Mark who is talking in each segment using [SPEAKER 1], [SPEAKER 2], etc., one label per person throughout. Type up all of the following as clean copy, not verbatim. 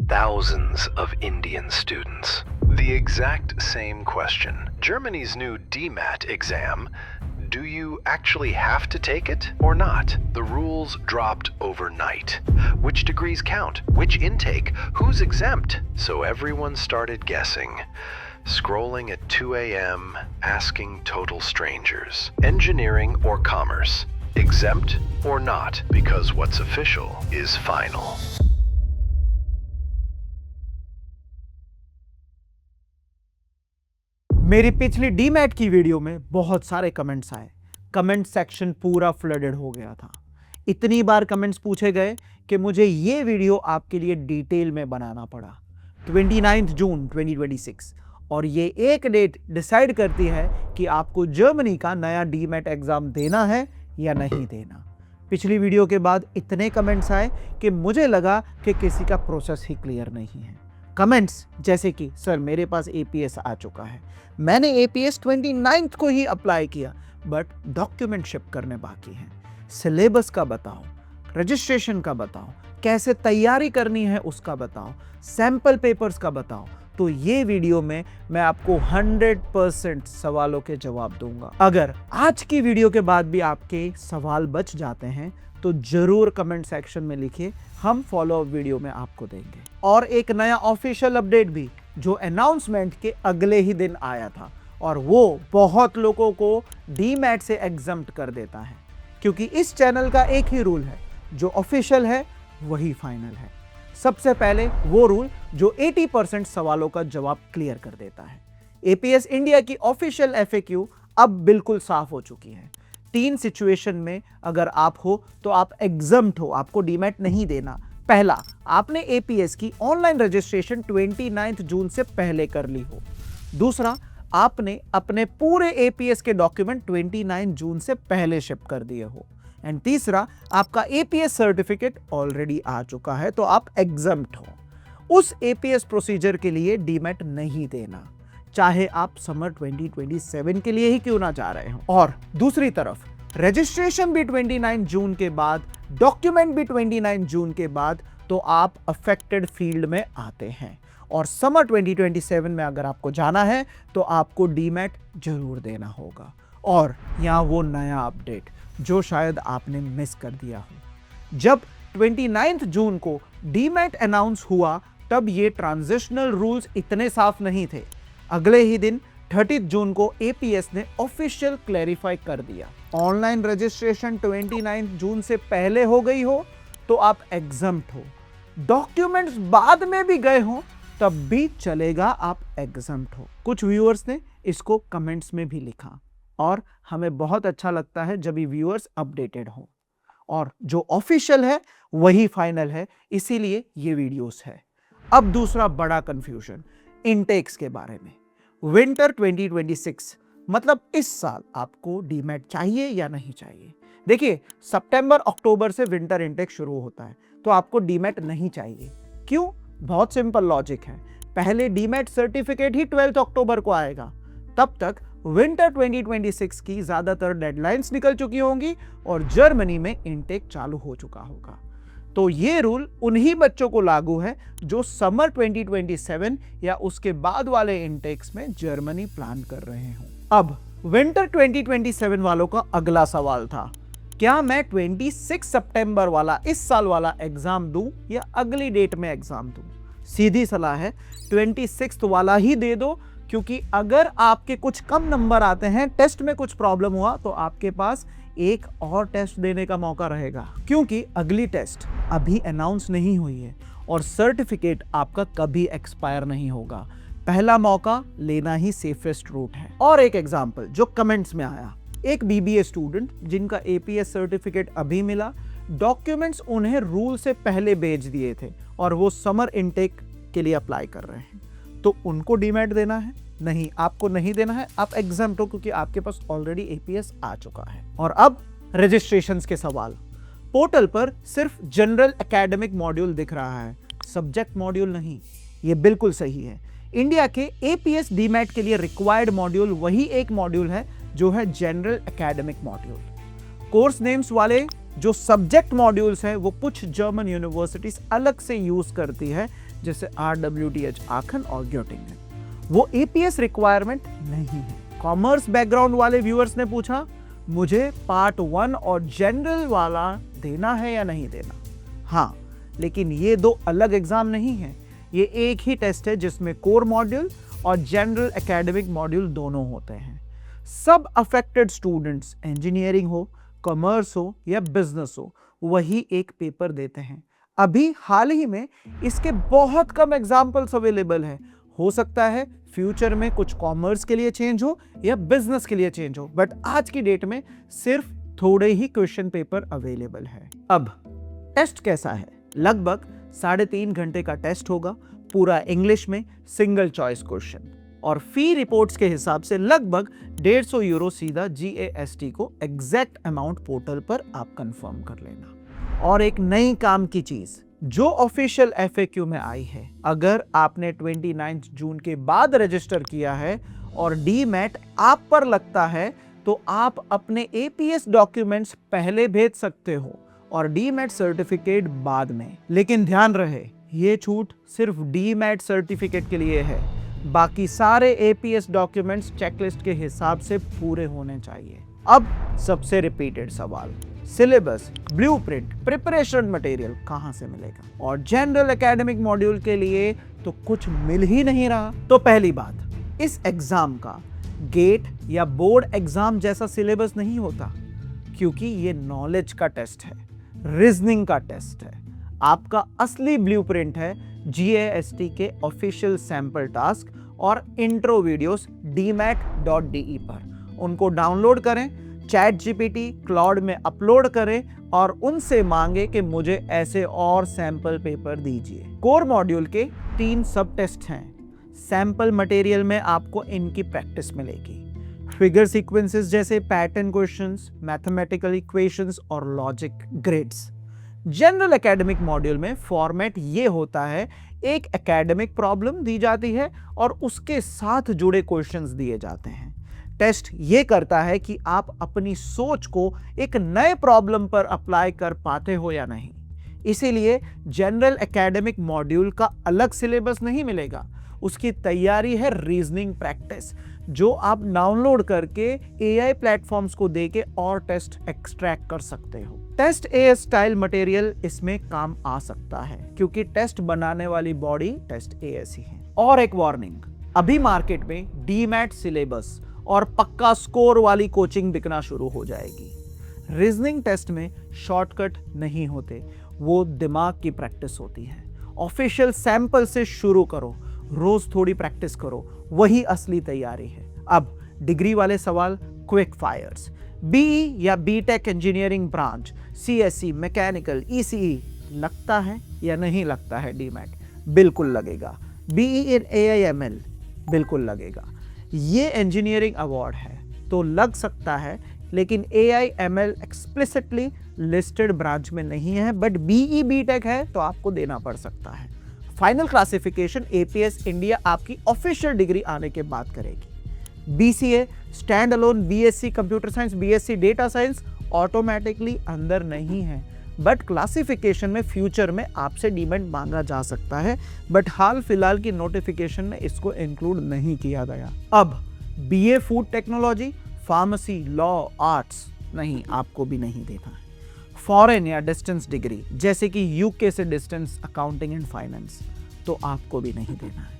[SPEAKER 1] thousands of Indian students. The exact same question. Germany's new DMAT exam. Do you actually have to take it or not? The rules dropped overnight. Which degrees count? Which intake? Who's exempt? So everyone started guessing. Scrolling at 2 a.m., asking total strangers. Engineering or commerce? Exempt or not? Because what's official is final.
[SPEAKER 2] मेरी पिछली demat की video में बहुत सारे comments आए। Comment section पूरा flooded हो गया था। इतनी बार कमेंट्स पूछे गए कि मुझे ये वीडियो आपके लिए डिटेल में बनाना पड़ा। 29 जून 2026 और ये एक डेट डिसाइड करती है कि आपको जर्मनी का नया डीमैट एग्जाम देना है या नहीं देना। पिछली वीडियो के बाद इतने कमेंट्स आए कि मुझे लगा कि किसी का प्रोसेस ही क्लियर नहीं है। कमेंट्स जैसे कि सर मेरे पास एपीएस आ चुका है, मैंने एपीएस 29 को ही अप्लाई किया बट डॉक्यूमेंट शिप करने बाकी हैं, सिलेबस का बताओ, रजिस्ट्रेशन का बताओ, कैसे तैयारी करनी है उसका बताओ, सैंपल पेपर्स का बताओ। तो ये वीडियो में मैं आपको 100% सवालों के जवाब दूंगा। अगर आज की वीडियो के बाद भी आपके सवाल बच जाते हैं तो जरूर कमेंट सेक्शन में लिखिए, हम फॉलो अप वीडियो में आपको देंगे। और एक नया ऑफिशियल अपडेट भी जो अनाउंसमेंट के अगले ही दिन आया था और वो बहुत लोगों को डीमैट से एग्जम्प्ट कर देता है, क्योंकि इस चैनल का एक ही रूल है, जो ऑफिशियल है वही फाइनल है। सबसे पहले वो रूल जो 80% सवालों का जवाब क्लियर कर देता है। एपीएस इंडिया की ऑफिशियल एफएक्यू अब बिल्कुल साफ हो चुकी है। 3 सिचुएशन में अगर आप हो तो आप एग्जम्प्ट हो, आपको डीमैट नहीं देना। पहला, आपने एपीएस की ऑनलाइन रजिस्ट्रेशन 29 जून से पहले कर ली हो। दूसरा, आपने अपने पूरे एपीएस के डॉक्यूमेंट 29 जून से पहले शिप कर दिए हो। एंड तीसरा, आपका एपीएस सर्टिफिकेट ऑलरेडी आ चुका है तो आप एग्जम्प्ट हो। उस एपीएस प्रोसीजर के लिए डीमैट नहीं देना, चाहे आप समर 2027 के लिए ही क्यों ना जा रहे हो। और दूसरी तरफ रजिस्ट्रेशन भी 29 जून के बाद, डॉक्यूमेंट भी 29 जून के बाद, तो आप अफेक्टेड फील्ड में आते हैं। और समर 2027 में अगर आपको जाना है तो आपको डीमैट जरूर देना होगा। और यहाँ वो नया अपडेट जो शायद आपने मिस कर दिया हो। जब 29 जून को डीमैट अनाउंस हुआ तब ये ट्रांजिशनल रूल्स इतने साफ नहीं थे। अगले ही दिन 30 जून को एपीएस ने ऑफिशियल क्लैरिफाई कर दिया। ऑनलाइन रजिस्ट्रेशन 29 जून से पहले हो गई हो तो आप एग्जम्प्ट हो। डॉक्यूमेंट्स बाद में भी गए हो तब भी चलेगा, आप एग्जम्प्ट हो। कुछ व्यूअर्स ने इसको कमेंट्स में भी लिखा और हमें बहुत अच्छा लगता है जब ये व्यूअर्स अपडेटेड हो। और जो ऑफिशियल है वही फाइनल है, इसीलिए ये वीडियोस है। अब दूसरा बड़ा कंफ्यूजन इनटेक्स के बारे में। विंटर 2026 मतलब इस साल आपको डीमैट चाहिए या नहीं चाहिए। देखिए, सितंबर अक्टूबर से विंटर इनटेक शुरू होता है तो आपको डीमैट नहीं चाहिए। क्यों? बहुत सिंपल लॉजिक है। पहले डीमैट सर्टिफिकेट ही 12 अक्टूबर को आएगा, तब तक विंटर 2026 की ज्यादातर डेडलाइंस निकल चुकी होंगी और जर्मनी में इनटेक चालू हो चुका होगा। तो ये रूल उन्हीं बच्चों को लागू है जो समर 2027 या उसके बाद वाले इनटेक्स में जर्मनी प्लान कर रहे हो। अब विंटर 2027 वालों का अगला सवाल था, क्या मैं 26 सितंबर वाला इस साल वाला एग्जाम दूं या अगली डेट में एग्जाम दूं? सीधी सलाह है 26 वाला ही दे दो, क्योंकि अगर आपके कुछ कम नंबर आते हैं, टेस्ट में कुछ प्रॉब्लम हुआ, तो आपके पास एक और टेस्ट देने का मौका रहेगा, क्योंकि अगली टेस्ट अभी अनाउंस नहीं हुई है और सर्टिफिकेट आपका कभी एक्सपायर नहीं होगा। पहला मौका लेना ही सेफेस्ट रूट है। और एक एग्जांपल जो कमेंट्स में आया, एक बीबीए स्टूडेंट जिनका एपीएस सर्टिफिकेट अभी मिला, डॉक्यूमेंट्स उन्हें रूल से पहले भेज दिए थे और वो समर इनटेक के लिए अप्लाई कर रहे हैं, तो उनको डीमैट देना है? नहीं, आपको नहीं देना है, आप एग्जम्प्ट हो क्योंकि आपके पास ऑलरेडी एपीएस आ चुका है। और अब रजिस्ट्रेशंस के सवाल। पोर्टल पर सिर्फ जनरल एकेडमिक मॉड्यूल दिख रहा है, सब्जेक्ट मॉड्यूल नहीं। ये बिल्कुल सही है। इंडिया के एपीएस डीमैट के लिए रिक्वायर्ड मॉड्यूल वही एक मॉड्यूल है जो है general academic module. Course names वाले जो सब्जेक्ट मॉड्यूल्स हैं वो कुछ जर्मन यूनिवर्सिटीज अलग से यूज करती है, जैसे RWTH आखन और ग्योटिंगन। वो APS रिक्वायरमेंट नहीं है। कॉमर्स बैकग्राउंड वाले व्यूअर्स ने पूछा मुझे पार्ट 1 और जनरल वाला देना है या नहीं देना। हाँ, लेकिन ये दो अलग एग्जाम नहीं है, ये एक ही टेस्ट है जिसमें कोर मॉड्यूल और जनरल एकेडमिक मॉड्यूल दोनों होते हैं। सब अफेक्टेड स्टूडेंट्स, इंजीनियरिंग हो, कॉमर्स हो या बिजनेस हो, वही एक पेपर देते हैं। अभी हाल ही में इसके बहुत कम एग्जाम्पल्स अवेलेबल हैं। हो सकता है फ्यूचर में कुछ कॉमर्स के लिए चेंज हो या बिजनेस के लिए चेंज हो, बट आज की डेट में सिर्फ थोड़े ही क्वेश्चन पेपर अवेलेबल है। अब टेस्ट कैसा है? लगभग 3.5 घंटे का टेस्ट होगा, पूरा इंग्लिश में, सिंगल चॉइस क्वेश्चन, और फी रिपोर्ट्स के हिसाब से लगभग 150 यूरो सीधा GAST को एग्जैक्ट अमाउंट पोर्टल पर आप कंफर्म कर लेना। और एक नई काम की चीज जो ऑफिशियल FAQ में आई है, अगर आपने 29 जून के बाद रजिस्टर किया है और डीमैट आप पर लगता है तो आप अपने APS डॉक्यूमेंट्स पहले भेज सकते हो और डीमैट सर्टिफिकेट बाद में। लेकिन ध्यान रहे, ये छूट सिर्फ डीमैट सर्टिफिकेट के लिए है। बाकी सारे APS डॉक्यूमेंट्स चेकलिस्ट के हिसाब से पूरे होने चाहिए। अब सबसे रिपीटेड सवाल, सिलेबस, ब्लूप्रिंट, प्रिपरेशन मटेरियल कहां से मिलेगा? और जनरल एकेडमिक मॉड्यूल के लिए तो कुछ मिल ही नहीं रहा। तो पहली बात, इस एग्जाम का गेट या बोर्ड एग्जाम जैसा सिलेबस नहीं होता, क्योंकि ये नॉलेज का टेस्ट है, रीजनिंग का टेस्ट है। आपका असली ब्लूप्रिंट है GAST के ऑफिशियल सैंपल टास्क और इंट्रो वीडियोस dmat.de पर। उनको डाउनलोड करें, ChatGPT, क्लाउड में अपलोड करें और उनसे मांगे कि मुझे ऐसे और सैंपल पेपर दीजिए। कोर मॉड्यूल के 3 सब टेस्ट हैं। सैंपल मटेरियल में आपको इनकी प्रैक्टिस मिलेगी। फिगर सीक्वेंसेस जैसे पैटर्न क्वेश्चंस, मैथमेटिकल इक्वेशंस और logic grids. General academic module में फॉर्मेट ये होता है, एक एकेडमिक प्रॉब्लम दी जाती है और उसके साथ जुड़े क्वेश्चंस दिए जाते हैं। टेस्ट ये करता है कि आप अपनी सोच को एक नए प्रॉब्लम पर अप्लाई कर पाते हो या नहीं। इसीलिए जनरल एकेडमिक मॉड्यूल का अलग सिलेबस नहीं मिलेगा, उसकी तैयारी है रीजनिंग प्रैक्टिस, जो आप डाउनलोड करके AI प्लेटफॉर्म्स को देके और टेस्ट एक्सट्रैक्ट कर सकते हो। टेस्ट AS स्टाइल मटेरियल इसमें काम आ सकता है, क्योंकि टेस्ट बनाने वाली बॉडी टेस्ट AS ही है। और एक वार्निंग, अभी मार्केट में डीमैट सिलेबस और पक्का स्कोर वाली कोचिंग बिकना शुरू हो जाएगी। रीजनिंग टेस्ट में शॉर्टकट नहीं होते, वो दिमाग की प्रैक्टिस होती है। ऑफिशियल सैंपल से शुरू करो, रोज थोड़ी प्रैक्टिस करो, वही असली तैयारी है। अब डिग्री वाले सवाल, क्विक फायर्स। BE या BTech engineering branch, CSE, mechanical, ECE लगता है या नहीं लगता है डीमैट? बिल्कुल लगेगा। BE इन AI/ML बिल्कुल लगेगा। ये इंजीनियरिंग अवार्ड है तो लग सकता है, लेकिन AI/ML एक्सप्लिसिटली लिस्टेड ब्रांच में नहीं है, बट BE BTech है तो आपको देना पड़ सकता है। फाइनल क्लासिफिकेशन APS इंडिया आपकी ऑफिशियल डिग्री आने के बाद करेगी। BCA, stand alone BSc computer science, BSc data science automatically अंदर नहीं है, बट क्लासिफिकेशन में फ्यूचर में आपसे डीमैट मांगा जा सकता है, बट हाल फिलहाल की नोटिफिकेशन में इसको इंक्लूड नहीं किया गया। अब BA food technology, pharmacy, law, arts नहीं, आपको भी नहीं देना है। फॉरेन या डिस्टेंस डिग्री जैसे कि UK से डिस्टेंस अकाउंटिंग एंड फाइनेंस, तो आपको भी नहीं देना है।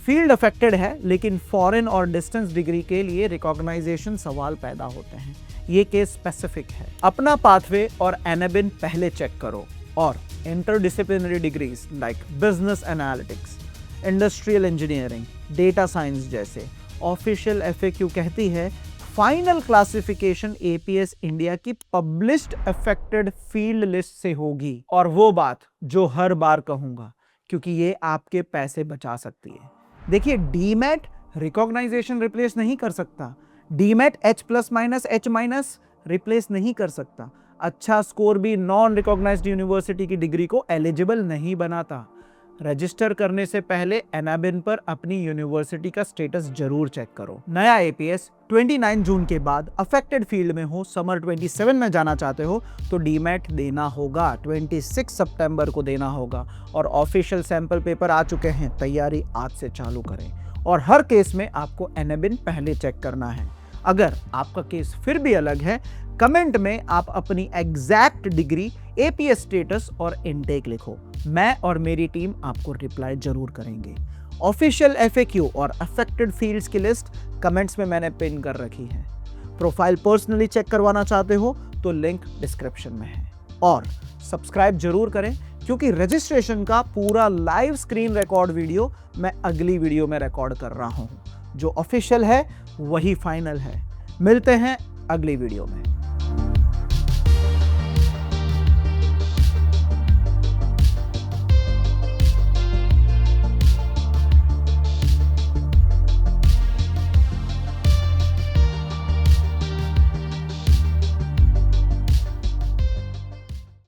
[SPEAKER 2] फील्ड अफेक्टेड है, लेकिन फॉरेन और डिस्टेंस डिग्री के लिए रिकॉग्नाइजेशन सवाल पैदा होते हैं, ये केस स्पेसिफिक है। अपना पाथवे और एनाबिन पहले चेक करो, और interdisciplinary degrees like business analytics, industrial engineering, data science जैसे ऑफिशियल FAQ कहती है फाइनल क्लासिफिकेशन APS इंडिया की पब्लिश्ड अफेक्टेड फील्ड लिस्ट से होगी। और वो बात जो हर बार कहूंगा, क्योंकि ये आपके पैसे बचा सकती है। देखिए, डीमैट रिकॉग्नाइजेशन रिप्लेस नहीं कर सकता, डीमैट H+- H- रिप्लेस नहीं कर सकता। अच्छा स्कोर भी नॉन रिकॉग्नाइज्ड यूनिवर्सिटी की डिग्री को एलिजिबल नहीं बनाता। रजिस्टर करने से पहले एनाबिन पर अपनी यूनिवर्सिटी का स्टेटस जरूर चेक करो। नया एपीएस 29 जून के बाद अफेक्टेड फील्ड में हो, समर 27 में जाना चाहते हो तो डीमैट देना होगा, 26 सितंबर को देना होगा। और ऑफिशियल सैंपल पेपर आ चुके हैं, तैयारी आज से चालू करें। और हर केस में आपको एनाबिन पहले चेक करना है। अगर आपका केस फिर भी अलग है, कमेंट में आप अपनी एग्जैक्ट डिग्री, एपीएस स्टेटस और इनटेक लिखो। मैं और मेरी टीम आपको रिप्लाई जरूर करेंगे। ऑफिशियल एफएक्यू और अफेक्टेड फील्ड्स की लिस्ट कमेंट्स में मैंने पिन कर रखी है। प्रोफाइल पर्सनली चेक करवाना चाहते हो तो लिंक डिस्क्रिप्शन में है। और सब्सक्राइब जरूर करें, क्योंकि रजिस्ट्रेशन का पूरा लाइव स्क्रीन रिकॉर्ड वीडियो मैं अगली वीडियो में रिकॉर्ड कर रहा हूं। जो ऑफिशियल है वही फाइनल है। मिलते हैं अगली वीडियो में।